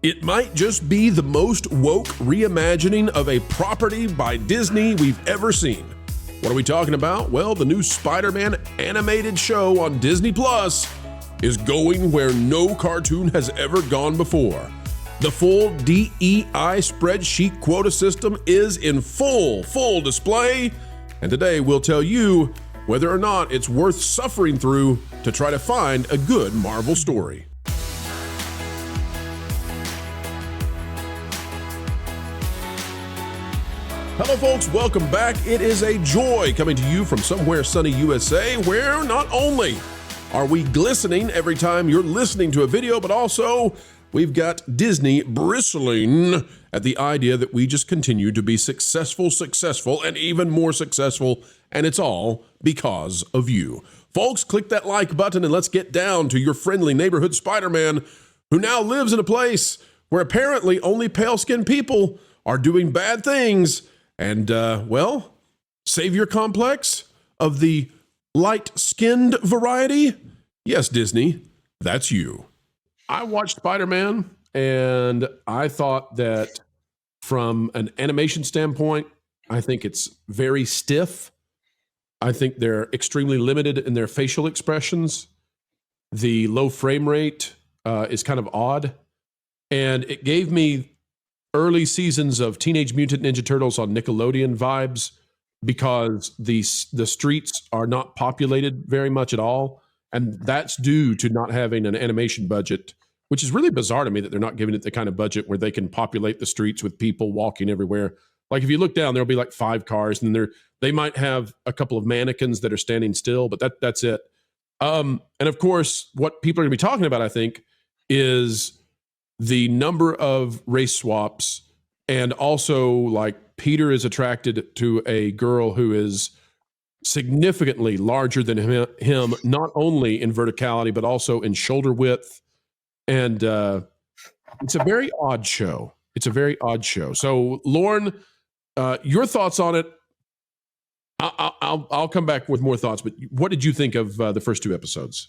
It might just be the most woke reimagining of a property by Disney we've ever seen. What are we talking about? Well, the new Spider-Man animated show on Disney Plus is going where no cartoon has ever gone before. The full DEI spreadsheet quota system is in full display, and today we'll tell you whether or not it's worth suffering through to try to find a good Marvel story. Hello folks, welcome back. It is a joy coming to you from somewhere sunny USA, where not only are we glistening every time you're listening to a video, but also we've got Disney bristling at the idea that we just continue to be successful, and even more successful, and it's all because of you. Folks, click that like button and let's get down to your friendly neighborhood Spider-Man, who now lives in a place where apparently only pale-skinned people are doing bad things. And, well, savior complex of the light-skinned variety? Yes, Disney, that's you. I watched Spider-Man, and I thought that from an animation standpoint, I think it's very stiff. I think they're extremely limited in their facial expressions. The low frame rate is kind of odd, and it gave me early seasons of Teenage Mutant Ninja Turtles on Nickelodeon vibes, because the streets are not populated very much at all. And that's due to not having an animation budget, which is really bizarre to me that they're not giving it the kind of budget where they can populate the streets with people walking everywhere. Like if you look down, there'll be like 5 cars, and they might have a couple of mannequins that are standing still, but that's it. And of course, what people are going to be talking about, I think, is the number of race swaps, and also like Peter is attracted to a girl who is significantly larger than him, not only in verticality, but also in shoulder width. And it's a very odd show. So Lauren, your thoughts on it? I'll come back with more thoughts, but what did you think of the first 2 episodes?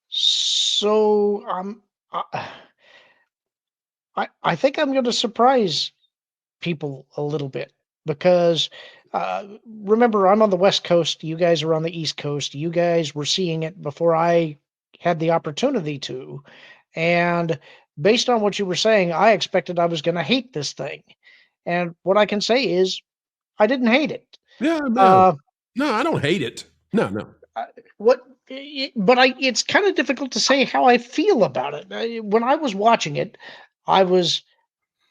So, I think I'm going to surprise people a little bit, because remember, I'm on the West Coast. You guys are on the East Coast. You guys were seeing it before I had the opportunity to. And based on what you were saying, I expected I was going to hate this thing. And what I can say is I didn't hate it. Yeah, no, I don't hate it. No. It's kind of difficult to say how I feel about it. When I was watching it, I was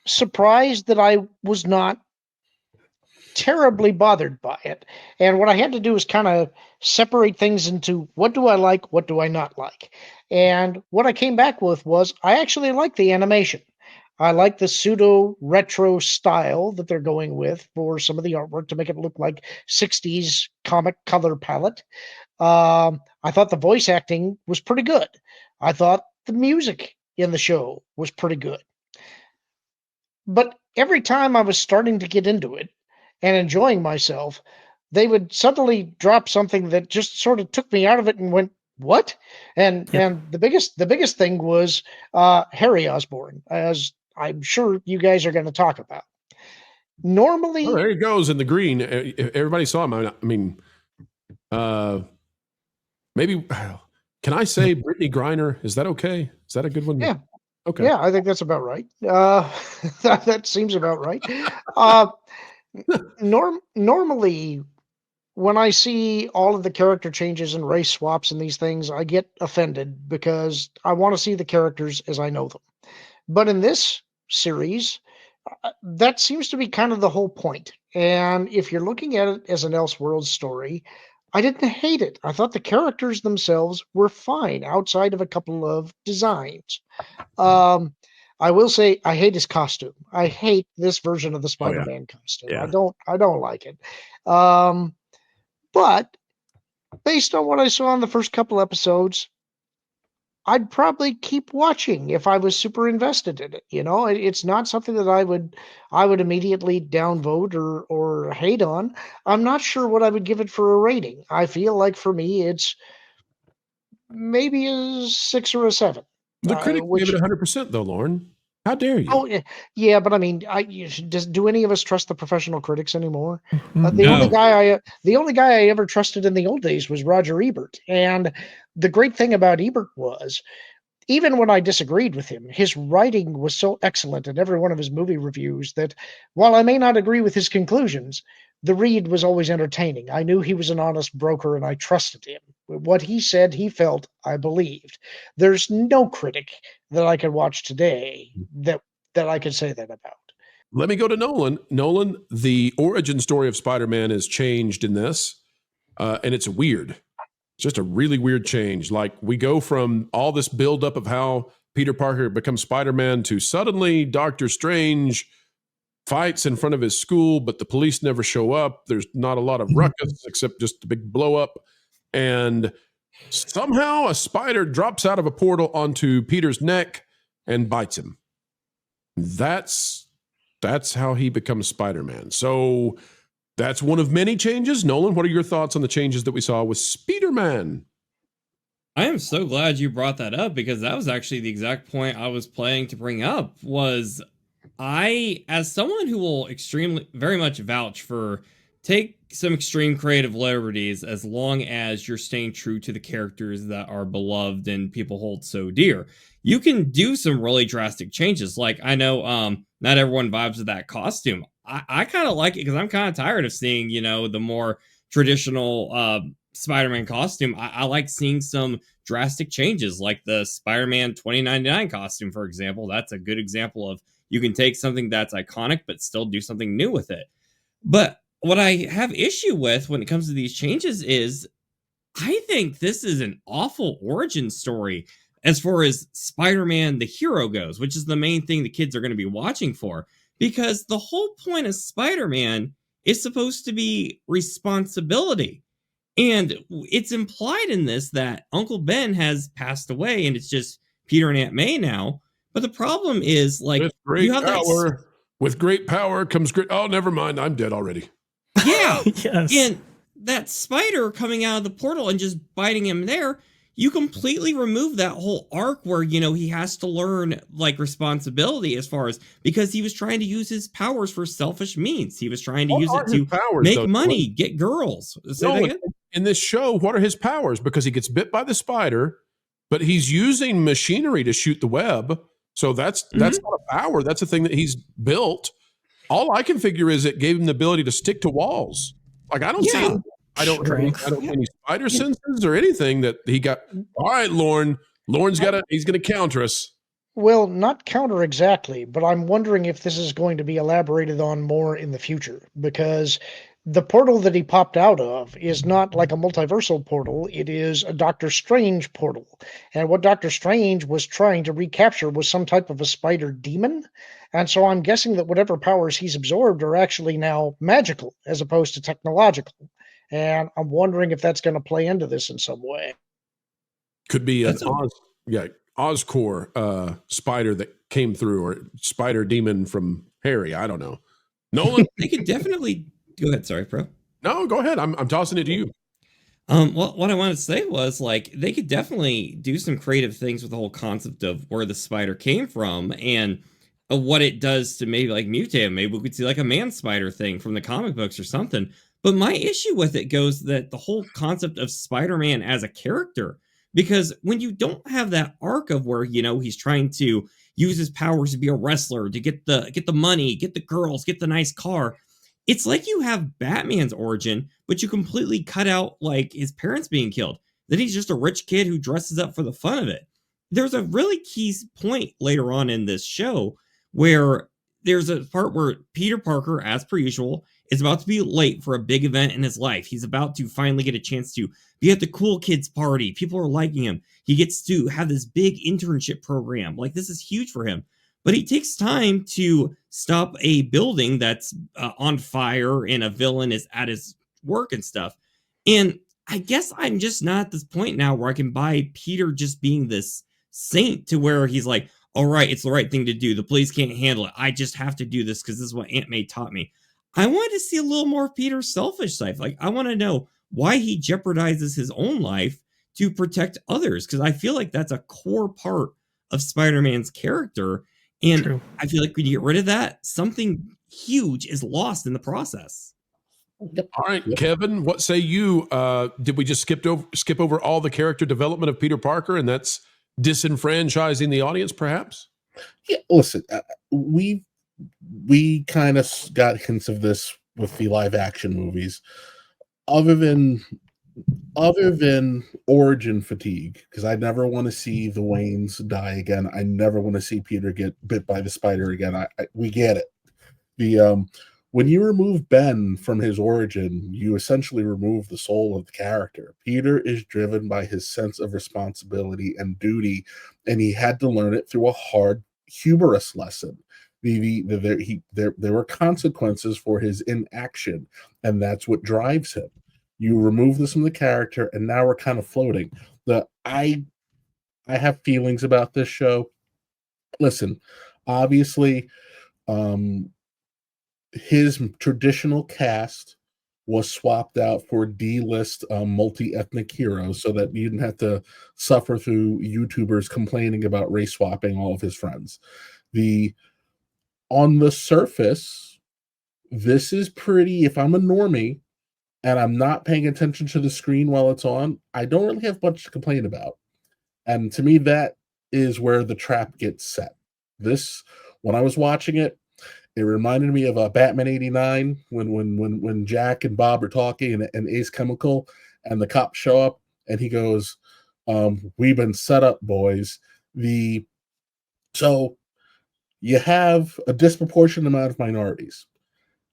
surprised that I was not terribly bothered by it. And what I had to do is kind of separate things into what do I like, what do I not like. And what I came back with was I actually like the animation. I like the pseudo retro style that they're going with for some of the artwork to make it look like 60s comic color palette. I thought the voice acting was pretty good. I thought the music in the show was pretty good. But every time I was starting to get into it and enjoying myself, they would suddenly drop something that just sort of took me out of it and went, what? And the biggest thing was Harry Osborn, as I'm sure you guys are going to talk about. Normally, there he goes in the green. Everybody saw him. I mean, maybe, can I say Brittany Griner? Is that okay? Is that a good one? Yeah. Okay. Yeah, I think that's about right. That seems about right. Normally, when I see all of the character changes and race swaps and these things, I get offended because I want to see the characters as I know them. But in this series, that seems to be kind of the whole point. And if you're looking at it as an Elseworlds story, I didn't hate it. I thought the characters themselves were fine outside of a couple of designs. I will say I hate his costume. I hate this version of the Spider-Man costume. Yeah. I don't like it. But based on what I saw in the first couple episodes, I'd probably keep watching if I was super invested in it. You know, it's not something that I would immediately downvote or hate on. I'm not sure what I would give it for a rating. I feel like for me, it's maybe a 6 or a 7. The critics gave it 100% though, Lauren. How dare you? Oh, yeah, but I mean, do any of us trust the professional critics anymore? No. The only guy I ever trusted in the old days was Roger Ebert, and the great thing about Ebert was, even when I disagreed with him, his writing was so excellent in every one of his movie reviews that while I may not agree with his conclusions, the read was always entertaining. I knew he was an honest broker and I trusted him. What he said, he felt, I believed. There's no critic that I could watch today that I could say that about. Let me go to Nolan. Nolan, the origin story of Spider-Man is changed in this, and it's weird. It's just a really weird change. Like, we go from all this buildup of how Peter Parker becomes Spider-Man to suddenly Doctor Strange fights in front of his school, but the police never show up. There's not a lot of ruckus except just a big blow up. And somehow a spider drops out of a portal onto Peter's neck and bites him. That's how he becomes Spider-Man. So that's one of many changes. Nolan, what are your thoughts on the changes that we saw with Spider-Man? I am so glad you brought that up, because that was actually the exact point I was planning to bring up. Was I, as someone who will very much vouch for, take some extreme creative liberties as long as you're staying true to the characters that are beloved and people hold so dear. You can do some really drastic changes. Like, I know not everyone vibes with that costume. I kind of like it because I'm kind of tired of seeing, the more traditional Spider-Man costume. I like seeing some drastic changes, like the Spider-Man 2099 costume, for example. That's a good example of, you can take something that's iconic but still do something new with it. But what I have issue with when it comes to these changes is, I think this is an awful origin story as far as Spider-Man the hero goes, which is the main thing the kids are going to be watching for, because the whole point of Spider-Man is supposed to be responsibility. And it's implied in this that Uncle Ben has passed away and it's just Peter and Aunt May now. But the problem is, like, you have with great power comes great. Oh, never mind. I'm dead already. Yeah. Yes. And that spider coming out of the portal and just biting him there, you completely remove that whole arc where, he has to learn, like, responsibility, as far as, because he was trying to use his powers for selfish means. He was trying to use it to make money, get girls. In this show, what are his powers? Because he gets bit by the spider, but he's using machinery to shoot the web. So that's not a power. That's a thing that he's built. All I can figure is it gave him the ability to stick to walls. Like, I don't see any spider senses or anything that he got. All right, Lorne. Lorne's he's going to counter us. Well, not counter exactly, but I'm wondering if this is going to be elaborated on more in the future, because the portal that he popped out of is not like a multiversal portal. It is a Doctor Strange portal. And what Doctor Strange was trying to recapture was some type of a spider demon. And so I'm guessing that whatever powers he's absorbed are actually now magical as opposed to technological. And I'm wondering if that's going to play into this in some way. Could be Oscorp spider that came through, or spider demon from Harry. I don't know. Nolan? They could definitely... Go ahead. Sorry, bro. No, go ahead. I'm tossing it to you. Well, what I wanted to say was, like, they could definitely do some creative things with the whole concept of where the spider came from and what it does to maybe, like, mutate him. Maybe we could see, like, a man spider thing from the comic books or something. But my issue with it goes that the whole concept of Spider-Man as a character, because when you don't have that arc of where, he's trying to use his powers to be a wrestler, to get the money, get the girls, get the nice car, it's like you have Batman's origin, but you completely cut out, like, his parents being killed. Then he's just a rich kid who dresses up for the fun of it. There's a really key point later on in this show where there's a part where Peter Parker, as per usual, is about to be late for a big event in his life. He's about to finally get a chance to be at the cool kids party. People are liking him. He gets to have this big internship program. Like, this is huge for him. But he takes time to stop a building that's on fire and a villain is at his work and stuff. And I guess I'm just not at this point now where I can buy Peter just being this saint to where he's like, all right, it's the right thing to do. The police can't handle it. I just have to do this because this is what Aunt May taught me. I wanted to see a little more of Peter's selfish side. Like, I want to know why he jeopardizes his own life to protect others, because I feel like that's a core part of Spider-Man's character. And True. I feel like when you get rid of that, something huge is lost in the process. All right, Kevin, what say you? Did we just skip over all the character development of Peter Parker, and that's disenfranchising the audience, perhaps? Yeah, listen, we kind of got hints of this with the live action movies, other than origin fatigue, because I never want to see the Waynes die again. I never want to see Peter get bit by the spider again. We get it. The when you remove Ben from his origin, you essentially remove the soul of the character. Peter is driven by his sense of responsibility and duty, and he had to learn it through a hard, humorous lesson. There were consequences for his inaction, and that's what drives him. You remove this from the character, and now we're kind of floating. I have feelings about this show. Listen, obviously, his traditional cast was swapped out for D-list multi-ethnic heroes so that you didn't have to suffer through YouTubers complaining about race swapping all of his friends. On the surface, this is pretty, if I'm a normie and I'm not paying attention to the screen while it's on, I don't really have much to complain about. And to me, that is where the trap gets set. When I was watching it, it reminded me of Batman '89 when Jack and Bob are talking and Ace Chemical and the cops show up and he goes, "We've been set up, boys." So you have a disproportionate amount of minorities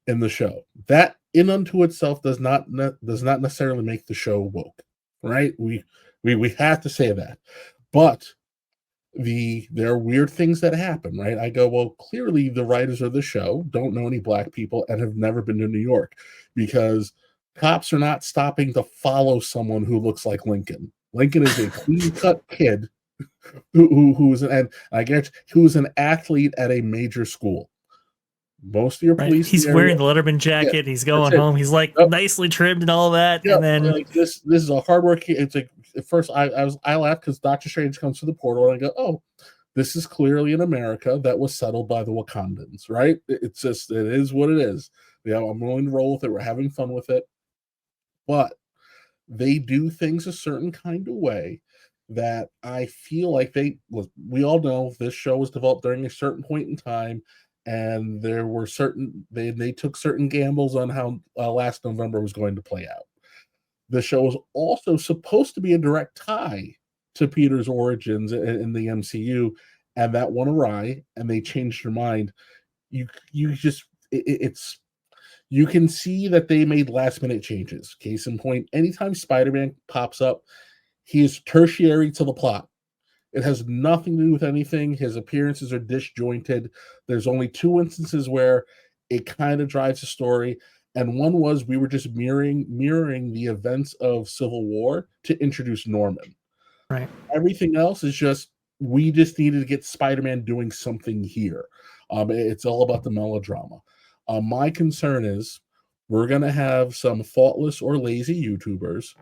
in the show. That in unto itself does not necessarily make the show woke, right? We have to say that, but there are weird things that happen, right? I go, well, clearly the writers of the show don't know any black people and have never been to New York, because cops are not stopping to follow someone who looks like Lincoln. Lincoln is a clean-cut kid who's an athlete at a major school. Most of your police, he's wearing the Letterman jacket. Yeah, he's going home. He's like nicely trimmed and all that. Yep. And then like this is a hard work. It's like at first I laughed because Doctor Strange comes to the portal and I go, oh, this is clearly an America that was settled by the Wakandans, right? It is what it is. Yeah, I'm willing to roll with it. We're having fun with it, but they do things a certain kind of way that I feel like we all know this show was developed during a certain point in time. And there were they took certain gambles on how last November was going to play out. The show was also supposed to be a direct tie to Peter's origins in the MCU, and that went awry, and they changed their mind. You can see that they made last minute changes. Case in point, anytime Spider-Man pops up, he is tertiary to the plot. It has nothing to do with anything. His appearances are disjointed. There's only 2 instances where it kind of drives the story. And one was we were just mirroring the events of Civil War to introduce Norman. Right. Everything else is we just needed to get Spider-Man doing something here. It's all about the melodrama. My concern is we're going to have some thoughtless or lazy YouTubers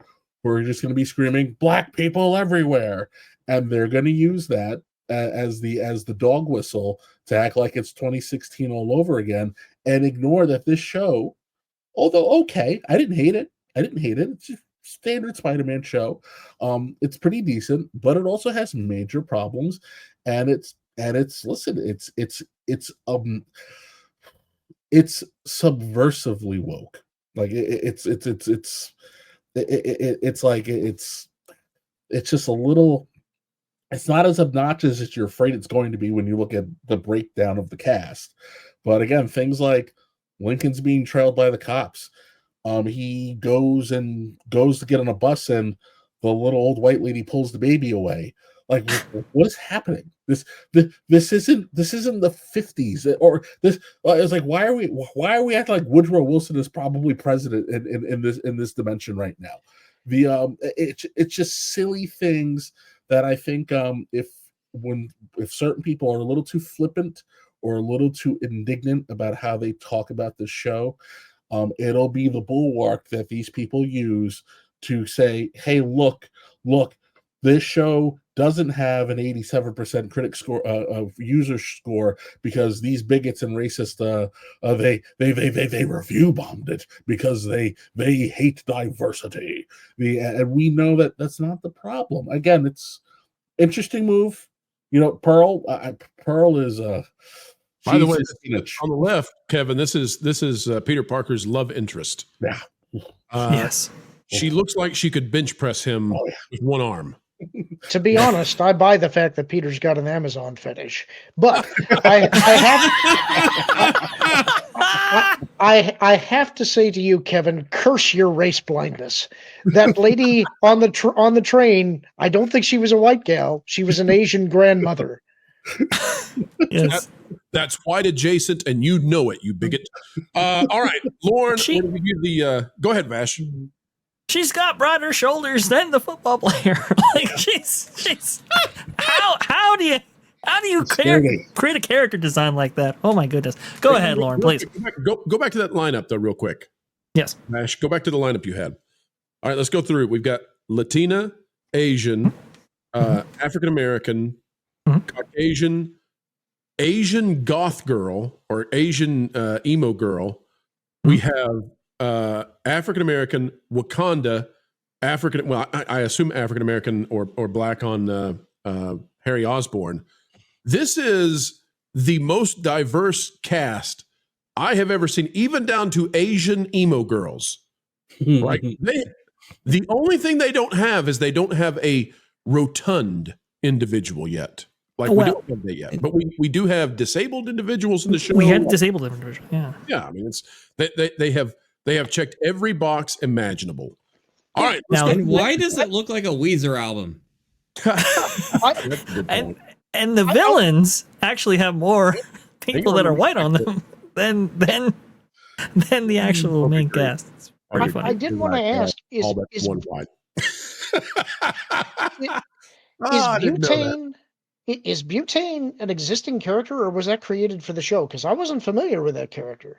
who are just going to be screaming, "Black people everywhere." And they're going to use that as the dog whistle to act like it's 2016 all over again, and ignore that this show, although okay, I didn't hate it. It's a standard Spider-Man show. It's pretty decent, but it also has major problems, and it's subversively woke. Like it's just a little. It's not as obnoxious as you're afraid it's going to be when you look at the breakdown of the cast. But again, things like Lincoln's being trailed by the cops. He goes to get on a bus and the little old white lady pulls the baby away. Like, what is happening? This isn't the 50s or this. It's like, why are we acting like Woodrow Wilson is probably president in this dimension right now? It's just silly things that I think if certain people are a little too flippant or a little too indignant about how they talk about this show, it'll be the bulwark that these people use to say, hey, look, this show doesn't have an 87% critic score of user score because these bigots and racists they review bombed it because they hate diversity. And we know that that's not the problem. Again, it's interesting move. You know, Pearl is by the way, on the left, Kevin, this is Peter Parker's love interest. Yeah. Yes. She looks like she could bench press him with one arm. To be honest, I buy the fact that Peter's got an Amazon fetish, but I have to say to you, Kevin, curse your race blindness. That lady on the train, I don't think she was a white gal. She was an Asian grandmother. Yes. That's white adjacent, and you know it, you bigot. All right, Lauren, go ahead, Vash. She's got broader shoulders than the football player. Like she's how do you create a character design like that? Oh my goodness. Go ahead, Lauren, please. Go back to that lineup though, real quick. Yes. Vash, go back to the lineup you had. All right, let's go through it. We've got Latina, Asian, African American, Caucasian, Asian goth girl or Asian emo girl. We have African American, Wakanda, African. Well, I assume African American or black on Harry Osborn. This is the most diverse cast I have ever seen, even down to Asian emo girls. Right? The only thing they don't have is they don't have a rotund individual yet. Like we don't have that yet, but we do have disabled individuals in the show. We had disabled individuals. Yeah. Yeah. I mean, it's they have checked every box imaginable. All right. Now, and why does it look like a Weezer album? and the villains actually have more people that are white on them than the actual main cast. It's pretty funny. I did want to ask: Is Butane an existing character, or was that created for the show? Because I wasn't familiar with that character.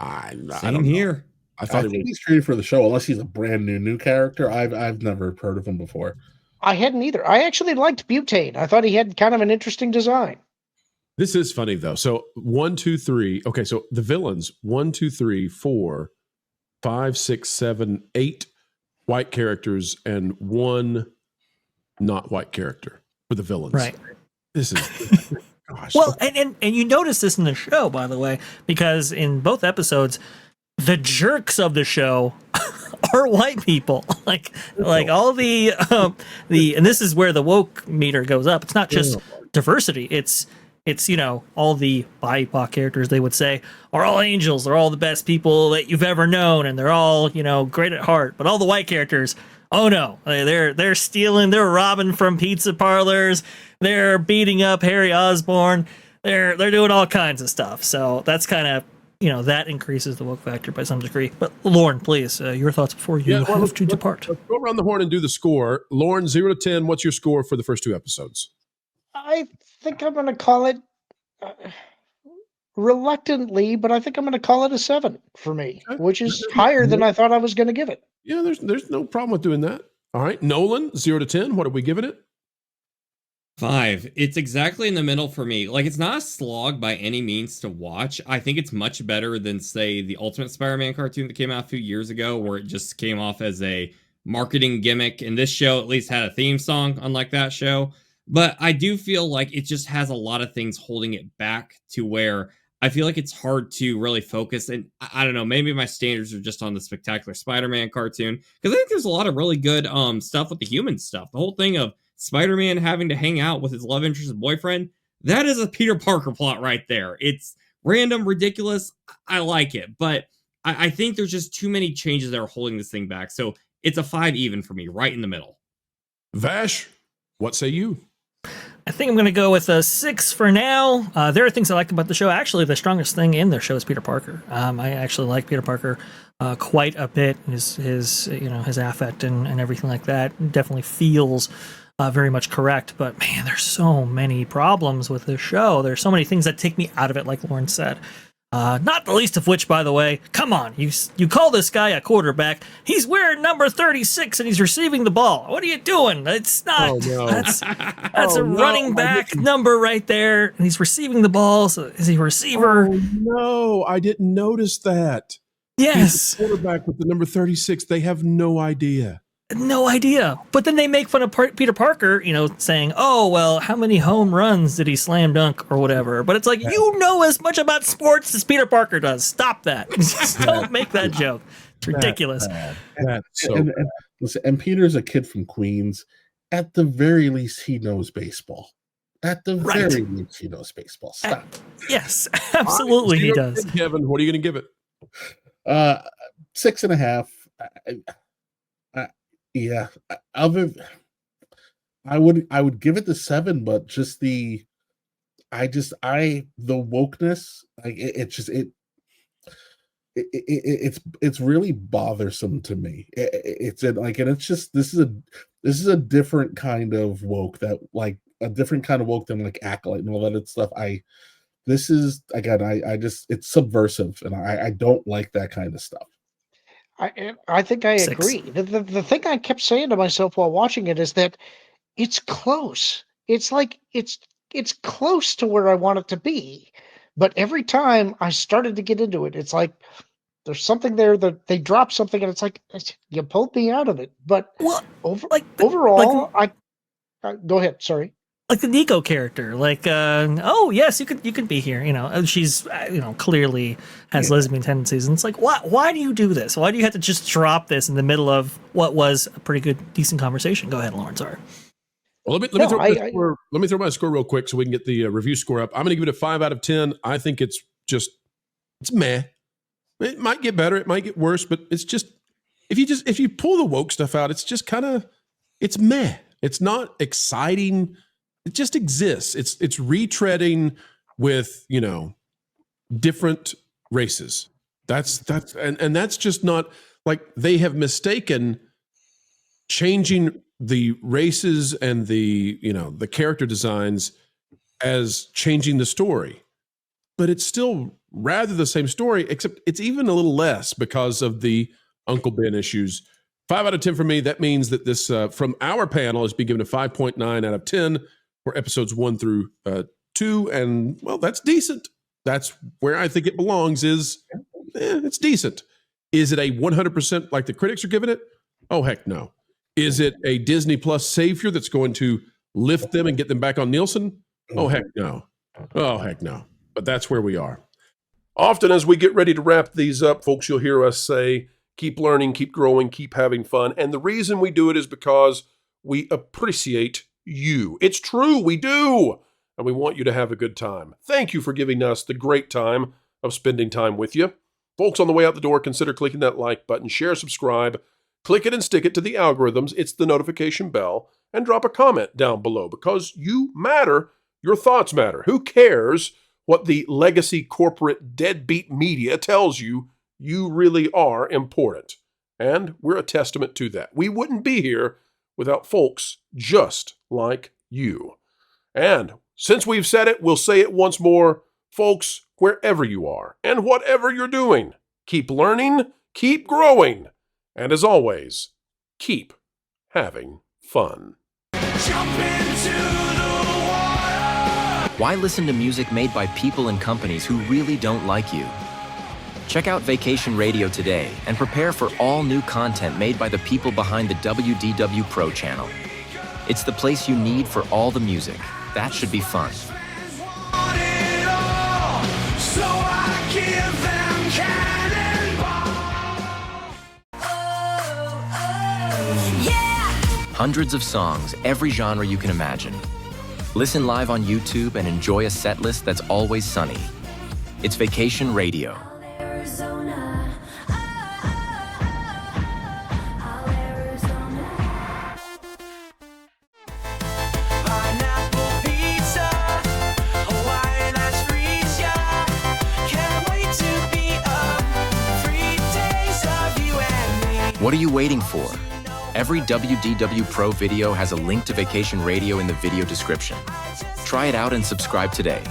I Same don't here. Know. I think he's created for the show, unless he's a brand new character. I've never heard of him before. I hadn't either. I actually liked Butane. I thought he had kind of an interesting design. This is funny though. So 1, 2, 3. Okay, so the villains 1, 2, 3, 4, 5, 6, 7, 8 white characters and 1 not white character for the villains. Right. This is gosh. Well, and you notice this in the show, by the way, because in both episodes, the jerks of the show are white people. like all the and this is where the woke meter goes up. It's not just diversity. It's all the BIPOC characters, they would say, are all angels. They're all the best people that you've ever known, and they're all great at heart. But all the white characters, oh no, they're stealing, they're robbing from pizza parlors, they're beating up Harry Osborn, they're doing all kinds of stuff. So that's kind of that increases the woke factor by some degree. But Lauren, please, your thoughts before you have to depart. Let's go around the horn and do the score. Lauren, 0 to 10. What's your score for the first 2 episodes? I think I'm going to call it reluctantly, but I think I'm going to call it a 7 for me, which is higher than I thought I was going to give it. Yeah, there's no problem with doing that. All right, Nolan, 0 to 10. What are we giving it? 5. It's exactly in the middle for me. Like, it's not a slog by any means to watch. I think it's much better than, say, the Ultimate Spider-Man cartoon that came out a few years ago, where it just came off as a marketing gimmick. And this show at least had a theme song, unlike that show. But I do feel like it just has a lot of things holding it back to where I feel like it's hard to really focus. And I don't know, maybe my standards are just on the Spectacular Spider-Man cartoon, because I think there's a lot of really good stuff with the human stuff. The whole thing of Spider-Man having to hang out with his love interest boyfriend, that is a Peter Parker plot right there. It's random, ridiculous. I like it, but I think there's just too many changes that are holding this thing back. So it's a 5 even for me, right in the middle. Vash, what say you? I think I'm going to go with a 6 for now. There are things I like about the show. Actually, the strongest thing in the show is Peter Parker. I actually like Peter Parker quite a bit. His affect and everything like that definitely feels very much correct. But man, there's so many problems with this show. There's so many things that take me out of it, like Lauren said. Not the least of which, by the way, come on, you call this guy a quarterback. He's wearing number 36 and he's receiving the ball. What are you doing? It's not. Oh, no. That's Oh, a running back number right there. And he's receiving the ball. So is he a receiver? Oh, no, I didn't notice that. Yes. He's the quarterback with the number 36. They have no idea. No idea. But then they make fun of Peter Parker, saying, oh, well, how many home runs did he slam dunk or whatever? But it's like, you know as much about sports as Peter Parker does. Stop that. Just don't make that joke. It's ridiculous. That's so and, bad. listen, and Peter's a kid from Queens. At the very least, he knows baseball. At the Right. very least, he knows baseball. Stop. Yes, absolutely he does. Kevin, what are you going to give it? 6.5. Yeah, I would give it the 7, but just the wokeness, like it's really bothersome to me. This is a different kind of woke than like Acolyte and all that stuff. It's subversive, and I don't like that kind of stuff. I think I 6. agree. The thing I kept saying to myself while watching it is that it's close. It's like it's close to where I want it to be. But every time I started to get into it, it's like there's something there that they drop something and it's like you pulled me out of it. But Well, overall, go ahead. Sorry. like the Nico character, oh yes, you could be here. She's clearly has lesbian tendencies, and it's like, why do you do this? Why do you have to just drop this in the middle of what was a pretty good, decent conversation? Go ahead, Lawrence. Sorry. Well, let me throw my score real quick so we can get the review score up. I'm going to give it a 5 out of 10. I think it's meh. It might get better, it might get worse, but it's just if you pull the woke stuff out, it's just it's meh. It's not exciting. It just exists. It's retreading with, different races. That's just not like they have mistaken changing the races and the character designs as changing the story. But it's still rather the same story, except it's even a little less because of the Uncle Ben issues. 5 out of 10 for me. That means that this from our panel has been given a 5.9 out of 10 for episodes 1 through 2, and well, that's decent. That's where I think it belongs. It's decent. Is it a 100% like the critics are giving it? Oh heck no. Is it a Disney Plus savior that's going to lift them and get them back on Nielsen? Oh heck no. Oh heck no. But that's where we are. Often as we get ready to wrap these up, folks, you'll hear us say, keep learning, keep growing, keep having fun. And the reason we do it is because we appreciate you. It's true, we do. And we want you to have a good time. Thank you for giving us the great time of spending time with you. Folks, on the way out the door, consider clicking that like button, share, subscribe, click it and stick it to the algorithms. It's the notification bell, and drop a comment down below because you matter. Your thoughts matter. Who cares what the legacy corporate deadbeat media tells you? You really are important. And we're a testament to that. We wouldn't be here without folks just like you. And since we've said it, we'll say it once more. Folks, wherever you are and whatever you're doing, keep learning, keep growing, and as always, keep having fun. Jump into the water. Why listen to music made by people and companies who really don't like you? Check out Vacation Radio today and prepare for all new content made by the people behind the WDW Pro Channel. It's the place you need for all the music. That should be fun. Want it all, so I give them cannonball. Yeah. Hundreds of songs, every genre you can imagine. Listen live on YouTube and enjoy a set list that's always sunny. It's Vacation Radio. Arizona. Pineapple pizza, Hawaiian ice freeze, yeah. Can't wait to be up. 3 days of you and me. What are you waiting for? Every WDW Pro video has a link to Vacation Radio in the video description. Try it out and subscribe today.